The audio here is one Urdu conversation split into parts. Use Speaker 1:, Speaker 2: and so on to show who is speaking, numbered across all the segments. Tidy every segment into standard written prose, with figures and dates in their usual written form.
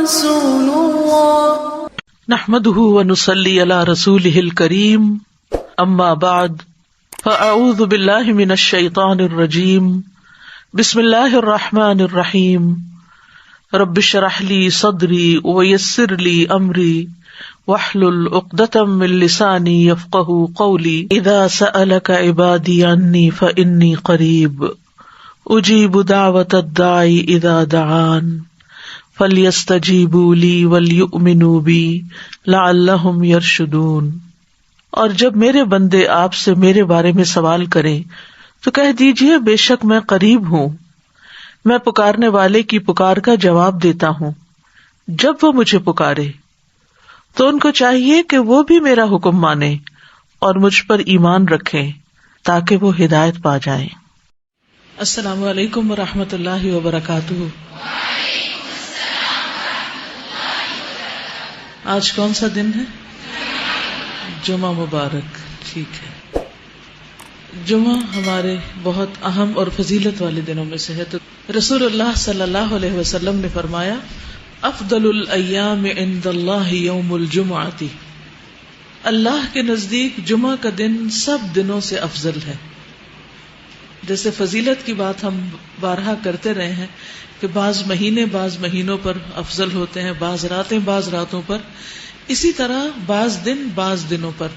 Speaker 1: رسول الله
Speaker 2: نحمده ونصلي على رسوله الكريم اما بعد فاعوذ بالله من الشيطان الرجيم بسم الله الرحمن الرحيم رب اشرح لي صدري ويسر لي امري واحلل عقدة من لساني يفقهوا قولي اذا سألك عبادي عني فاني قريب اجيب دعوة الداعي اذا دعان فَلْيَسْتَجِيبُوا لِي وَلْيُؤْمِنُوا بِي لَعَلَّهُمْ يَرْشُدُونَ۔ اور جب میرے بندے آپ سے میرے بارے میں سوال کریں تو کہہ دیجئے بے شک میں قریب ہوں، میں پکارنے والے کی پکار کا جواب دیتا ہوں۔ جب وہ مجھے پکارے تو ان کو چاہیے کہ وہ بھی میرا حکم مانیں اور مجھ پر ایمان رکھیں تاکہ وہ ہدایت پا جائیں۔ السلام علیکم ورحمۃ اللہ وبرکاتہ۔ آج کون سا دن ہے؟ جمعہ مبارک۔ ٹھیک ہے، جمعہ ہمارے بہت اہم اور فضیلت والے دنوں میں سے ہے۔ تو رسول اللہ صلی اللہ علیہ وسلم نے فرمایا افضل الایام عند اللہ یوم الجمعۃ، اللہ کے نزدیک جمعہ کا دن سب دنوں سے افضل ہے۔ جیسے فضیلت کی بات ہم بارہا کرتے رہے ہیں کہ بعض مہینے بعض مہینوں پر افضل ہوتے ہیں، بعض راتیں بعض راتوں پر، اسی طرح بعض دن بعض دنوں پر۔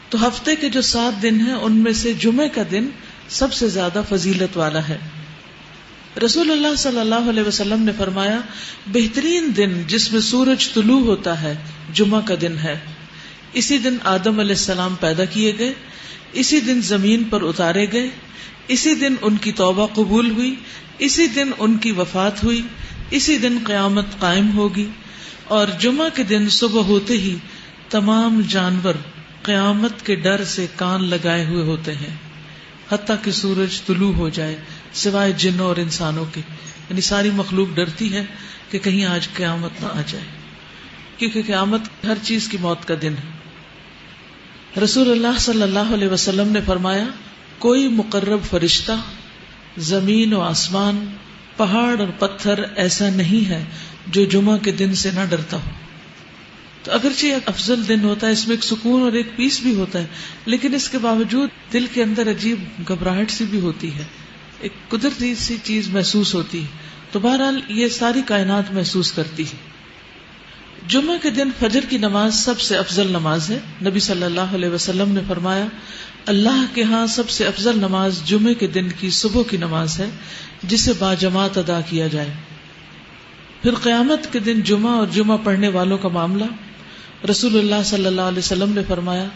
Speaker 2: تو ہفتے کے جو 7 دن ہیں ان میں سے جمعے کا دن سب سے زیادہ فضیلت والا ہے۔ رسول اللہ صلی اللہ علیہ وسلم نے فرمایا بہترین دن جس میں سورج طلوع ہوتا ہے جمعہ کا دن ہے۔ اسی دن آدم علیہ السلام پیدا کیے گئے، اسی دن زمین پر اتارے گئے، اسی دن ان کی توبہ قبول ہوئی، اسی دن ان کی وفات ہوئی، اسی دن قیامت قائم ہوگی۔ اور جمعہ کے دن صبح ہوتے ہی تمام جانور قیامت کے ڈر سے کان لگائے ہوئے ہوتے ہیں، حتیٰ کہ سورج طلوع ہو جائے، سوائے جنوں اور انسانوں کے، یعنی ساری مخلوق ڈرتی ہے کہ کہیں آج قیامت نہ آ جائے، کیونکہ قیامت ہر چیز کی موت کا دن ہے۔ رسول اللہ صلی اللہ علیہ وسلم نے فرمایا کوئی مقرب فرشتہ زمین و آسمان، پہاڑ اور پتھر ایسا نہیں ہے جو جمعہ کے دن سے نہ ڈرتا ہو۔ تو اگرچہ ایک افضل دن ہوتا ہے، اس میں ایک سکون اور ایک پیس بھی ہوتا ہے، لیکن اس کے باوجود دل کے اندر عجیب گھبراہٹ سی بھی ہوتی ہے، ایک قدرتی سی چیز محسوس ہوتی ہے۔ تو بہرحال یہ ساری کائنات محسوس کرتی ہے۔ جمعہ کے دن فجر کی نماز سب سے افضل نماز ہے۔ نبی صلی اللہ علیہ وسلم نے فرمایا اللہ کے ہاں سب سے افضل نماز جمعے کے دن کی صبح کی نماز ہے جسے باجماعت ادا کیا جائے۔ پھر قیامت کے دن جمعہ اور جمعہ پڑھنے والوں کا معاملہ، رسول اللہ صلی اللہ علیہ وسلم نے فرمایا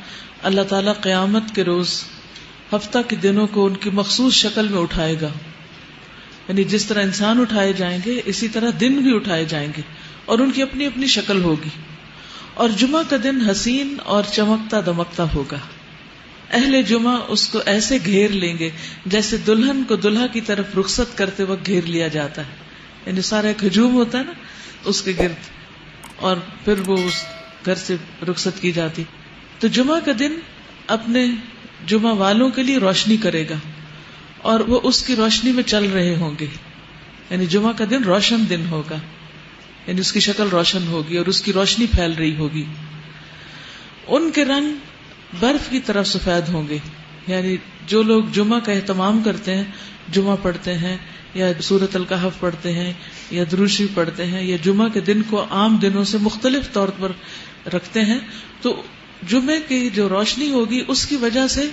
Speaker 2: اللہ تعالیٰ قیامت کے روز ہفتہ کے دنوں کو ان کی مخصوص شکل میں اٹھائے گا، یعنی جس طرح انسان اٹھائے جائیں گے اسی طرح دن بھی اٹھائے جائیں گے اور ان کی اپنی اپنی شکل ہوگی۔ اور جمعہ کا دن حسین اور چمکتا دمکتا ہوگا۔ اہل جمعہ اس کو ایسے گھیر لیں گے جیسے دلہن کو دلہا کی طرف رخصت کرتے وقت گھیر لیا جاتا ہے، یعنی سارا ایک ہجوم ہوتا ہے نا اس کے گرد، اور پھر وہ اس گھر سے رخصت کی جاتی۔ تو جمعہ کا دن اپنے جمعہ والوں کے لیے روشنی کرے گا اور وہ اس کی روشنی میں چل رہے ہوں گے، یعنی جمعہ کا دن روشن دن ہوگا، یعنی اس کی شکل روشن ہوگی اور اس کی روشنی پھیل رہی ہوگی۔ ان کے رنگ برف کی طرف سفید ہوں گے، یعنی جو لوگ جمعہ کا اہتمام کرتے ہیں، جمعہ پڑھتے ہیں یا سورۃ الکہف پڑھتے ہیں یا درود شریف پڑھتے ہیں یا جمعہ کے دن کو عام دنوں سے مختلف طور پر رکھتے ہیں، تو جمعے کی جو روشنی ہوگی اس کی وجہ سے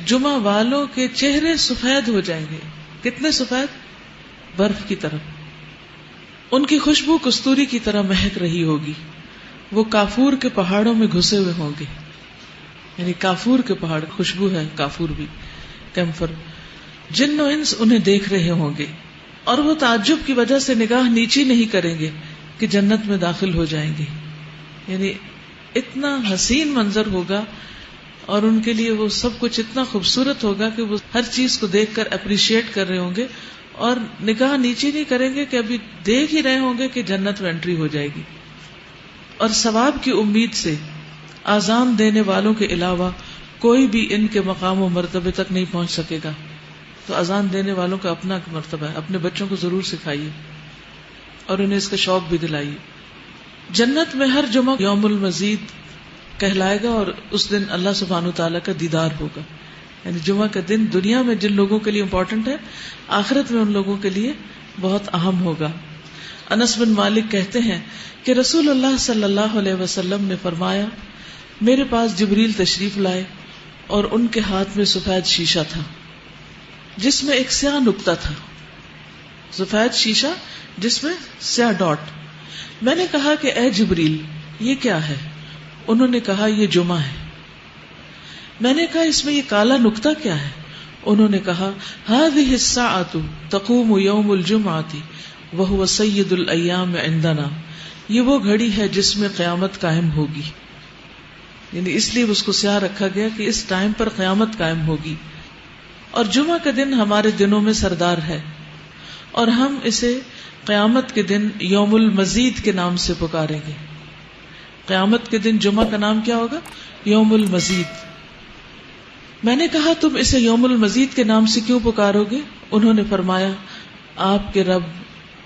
Speaker 2: جمعہ والوں کے چہرے سفید ہو جائیں گے۔ کتنے سفید؟ برف کی طرح۔ ان کی خوشبو کستوری کی طرح مہک رہی ہوگی۔ وہ کافور کے پہاڑوں میں گھسے ہوئے ہوں گے، یعنی کافور کے پہاڑ، خوشبو ہے کافور بھی، کیمفر۔ جن و انس انہیں دیکھ رہے ہوں گے اور وہ تعجب کی وجہ سے نگاہ نیچی نہیں کریں گے کہ جنت میں داخل ہو جائیں گے، یعنی اتنا حسین منظر ہوگا اور ان کے لیے وہ سب کچھ اتنا خوبصورت ہوگا کہ وہ ہر چیز کو دیکھ کر اپریشیٹ کر رہے ہوں گے اور نگاہ نیچی نہیں کریں گے کہ ابھی دیکھ ہی رہے ہوں گے کہ جنت میں انٹری ہو جائے گی۔ اور ثواب کی امید سے آذان دینے والوں کے علاوہ کوئی بھی ان کے مقام و مرتبے تک نہیں پہنچ سکے گا۔ تو اذان دینے والوں کا اپنا مرتبہ ہے، اپنے بچوں کو ضرور سکھائیے اور انہیں اس کا شوق بھی دلائیے۔ جنت میں ہر جمعہ یوم المزید کہلائے گا، اور اس دن اللہ سبحانہ تعالیٰ کا دیدار ہوگا. یعنی جمعہ کا دن دنیا میں جن لوگوں کے لیے امپورٹنٹ ہے، آخرت میں ان لوگوں کے لیے بہت اہم ہوگا. انس بن مالک کہتے ہیں کہ رسول اللہ صلی اللہ علیہ وسلم نے فرمایا، میرے پاس جبریل تشریف لائے اور ان کے ہاتھ میں سفید شیشہ تھا جس میں ایک سیاہ نقطہ تھا. سفید شیشہ جس میں سیاہ ڈاٹ. میں نے کہا کہ اے جبریل یہ کیا ہے؟ انہوں نے کہا یہ جمعہ ہے. میں نے کہا اس میں یہ کالا نقطہ کیا ہے؟ انہوں نے کہا هذه الساعة تقوم يوم الجمعة وهو سید الایام عندنا. یہ وہ گھڑی ہے جس میں قیامت قائم ہوگی. یعنی اس لیے اس کو سیاہ رکھا گیا کہ اس ٹائم پر قیامت قائم ہوگی. اور جمعہ کا دن ہمارے دنوں میں سردار ہے، اور ہم اسے قیامت کے دن یوم المزید کے نام سے پکاریں گے. قیامت کے دن جمعہ کا نام کیا ہوگا؟ یوم المزید. میں نے کہا تم اسے یوم المزید کے نام سے کیوں پکارو گے؟ انہوں نے فرمایا آپ کے رب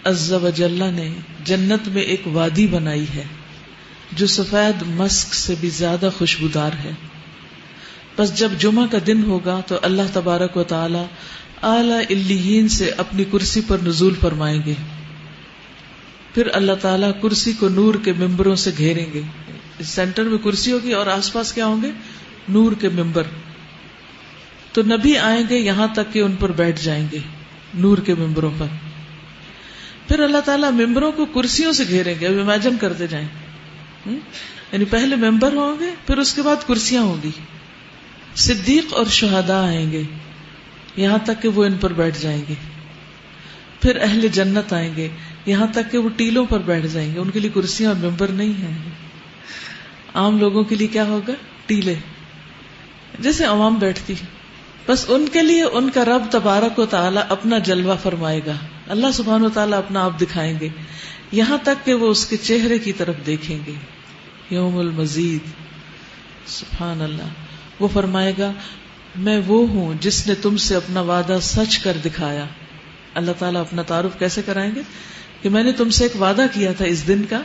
Speaker 2: عز و جل نے جنت میں ایک وادی بنائی ہے جو سفید مسک سے بھی زیادہ خوشبودار ہے. بس جب جمعہ کا دن ہوگا تو اللہ تبارک و تعالی اعلی علیین سے اپنی کرسی پر نزول فرمائیں گے. پھر اللہ تعالیٰ کرسی کو نور کے ممبروں سے گھیریں گے. سینٹر میں کرسی ہوگی اور آس پاس کیا ہوں گے؟ نور کے ممبر. تو نبی آئیں گے یہاں تک کہ ان پر بیٹھ جائیں گے نور کے ممبروں پر. پھر اللہ تعالیٰ ممبروں کو کرسیوں سے گھیریں گے. اب امیجن کرتے جائیں، یعنی پہلے ممبر ہوں گے، پھر اس کے بعد کرسیاں ہوں گی. صدیق اور شہداء آئیں گے یہاں تک کہ وہ ان پر بیٹھ جائیں گے. پھر اہل جنت آئیں گے یہاں تک کہ وہ ٹیلوں پر بیٹھ جائیں گے. ان کے لیے کرسیاں اور ممبر نہیں ہیں. عام لوگوں کے لیے کیا ہوگا؟ ٹیلے، جیسے عوام بیٹھتی. بس ان کے لیے ان کا رب تبارک و تعالیٰ اپنا جلوہ فرمائے گا. اللہ سبحانہ و تعالیٰ اپنا آپ دکھائیں گے یہاں تک کہ وہ اس کے چہرے کی طرف دیکھیں گے. یوم المزید. سبحان اللہ. وہ فرمائے گا میں وہ ہوں جس نے تم سے اپنا وعدہ سچ کر دکھایا. اللہ تعالیٰ اپنا تعارف کیسے کرائیں گے کہ میں نے تم سے ایک وعدہ کیا تھا اس دن کا،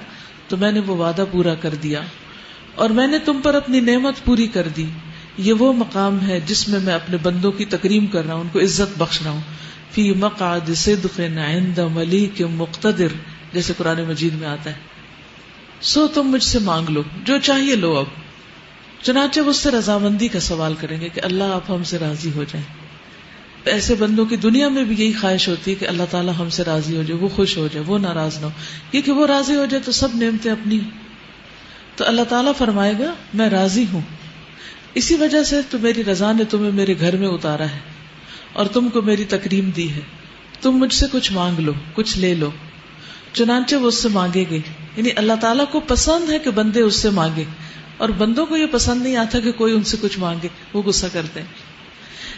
Speaker 2: تو میں نے وہ وعدہ پورا کر دیا، اور میں نے تم پر اپنی نعمت پوری کر دی. یہ وہ مقام ہے جس میں میں اپنے بندوں کی تکریم کر رہا ہوں، ان کو عزت بخش رہا ہوں. فی مقعد صدق عند ملیک مقتدر، جیسے قرآن مجید میں آتا ہے. سو تم مجھ سے مانگ لو جو چاہیے لو. اب چنانچہ وہ اس سے رضامندی کا سوال کریں گے کہ اللہ آپ ہم سے راضی ہو جائیں. ایسے بندوں کی دنیا میں بھی یہی خواہش ہوتی ہے کہ اللہ تعالیٰ ہم سے راضی ہو جائے، وہ خوش ہو جائے، وہ ناراض نہ ہو، کیونکہ وہ راضی ہو جائے تو سب نعمتیں اپنی. تو اللہ تعالیٰ فرمائے گا میں راضی ہوں، اسی وجہ سے تو میری رضا نے تمہیں میرے گھر میں اتارا ہے اور تم کو میری تکریم دی ہے. تم مجھ سے کچھ مانگ لو، کچھ لے لو. چنانچہ وہ اس سے مانگیں گے. یعنی اللہ تعالیٰ کو پسند ہے کہ بندے اس سے مانگے، اور بندوں کو یہ پسند نہیں آتا کہ کوئی ان سے کچھ مانگے، وہ غصہ کرتے ہیں.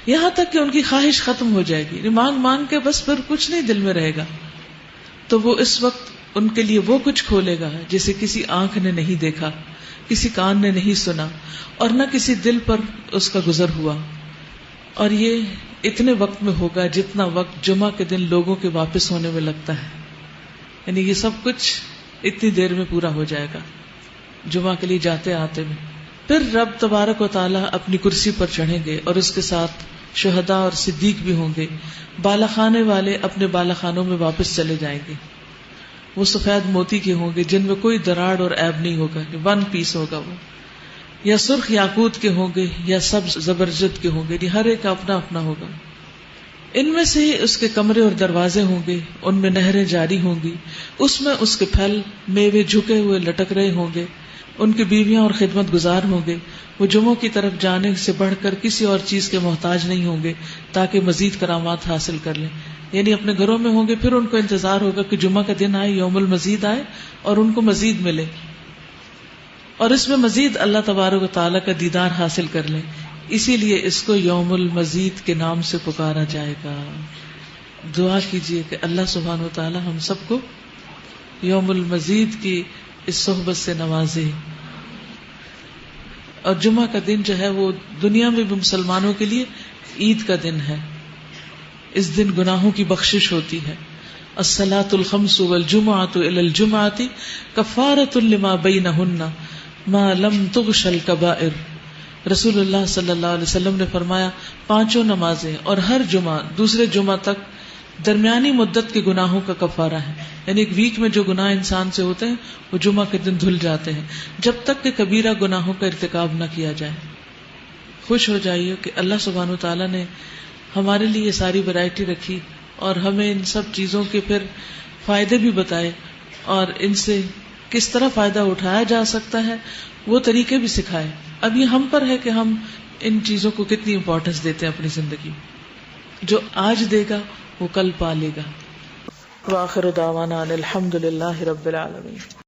Speaker 2: یہاں تک کہ ان کی خواہش ختم ہو جائے گی. مانگ مانگ کے بس پھر کچھ نہیں دل میں رہے گا. تو وہ اس وقت ان کے لیے وہ کچھ کھولے گا جسے کسی آنکھ نے نہیں دیکھا، کسی کان نے نہیں سنا، اور نہ کسی دل پر اس کا گزر ہوا. اور یہ اتنے وقت میں ہوگا جتنا وقت جمعہ کے دن لوگوں کے واپس ہونے میں لگتا ہے. یعنی یہ سب کچھ اتنی دیر میں پورا ہو جائے گا جمعہ کے لیے جاتے آتے میں. پھر رب تبارک و تعالیٰ اپنی کرسی پر چڑھیں گے اور اس کے ساتھ شہداء اور صدیق بھی ہوں گے. بالا خانے والے اپنے بالا خانوں میں واپس چلے جائیں گے. وہ سفید موتی کے ہوں گے جن میں کوئی دراڑ اور عیب نہیں ہوگا، ون پیس ہوگا. وہ یا سرخ یاقوت کے ہوں گے یا سبز زبرجد کے ہوں گے، ہر ایک کا اپنا اپنا ہوگا. ان میں سے ہی اس کے کمرے اور دروازے ہوں گے، ان میں نہریں جاری ہوں گی، اس میں اس کے پھل میوے جھکے ہوئے لٹک رہے ہوں گے. ان کی بیویاں اور خدمت گزار ہوں گے. وہ جمعوں کی طرف جانے سے بڑھ کر کسی اور چیز کے محتاج نہیں ہوں گے تاکہ مزید کرامات حاصل کر لیں. یعنی اپنے گھروں میں ہوں گے، پھر ان کو انتظار ہوگا کہ جمعہ کا دن آئے، یوم المزید آئے اور ان کو مزید ملے، اور اس میں مزید اللہ تبارک و تعالیٰ کا دیدار حاصل کر لیں. اسی لیے اس کو یوم المزید کے نام سے پکارا جائے گا. دعا کیجئے کہ اللہ سبحانہ و تعالیٰ ہم سب کو یوم المزید کی اس صحبت سے نوازے. اور جمعہ کا دن جو ہے وہ دنیا میں بھی مسلمانوں کے لیے عید کا دن ہے. اس دن گناہوں کی بخشش ہوتی ہے، الصلاۃ الخمس والجمعۃ الی الجمعۃ کفارۃ لما بینہن ما لم تغش الکبائر. رسول اللہ صلی اللہ علیہ وسلم نے فرمایا 5 نمازیں اور ہر جمعہ دوسرے جمعہ تک درمیانی مدت کے گناہوں کا کفارہ ہے. یعنی ایک ویک میں جو گناہ انسان سے ہوتے ہیں وہ جمعہ کے دن دھل جاتے ہیں جب تک کہ کبیرہ گناہوں کا ارتکاب نہ کیا جائے. خوش ہو جائیے کہ اللہ سبحانہ و تعالیٰ نے ہمارے لیے یہ ساری ویرائٹی رکھی اور ہمیں ان سب چیزوں کے پھر فائدے بھی بتائے اور ان سے کس طرح فائدہ اٹھایا جا سکتا ہے وہ طریقے بھی سکھائے. اب یہ ہم پر ہے کہ ہم ان چیزوں کو کتنی امپورٹنس دیتے ہیں اپنی زندگی میں. جو آج دے گا وہ کل پا لے گا. وآخر دعوانا ان الحمد للہ رب العالمین.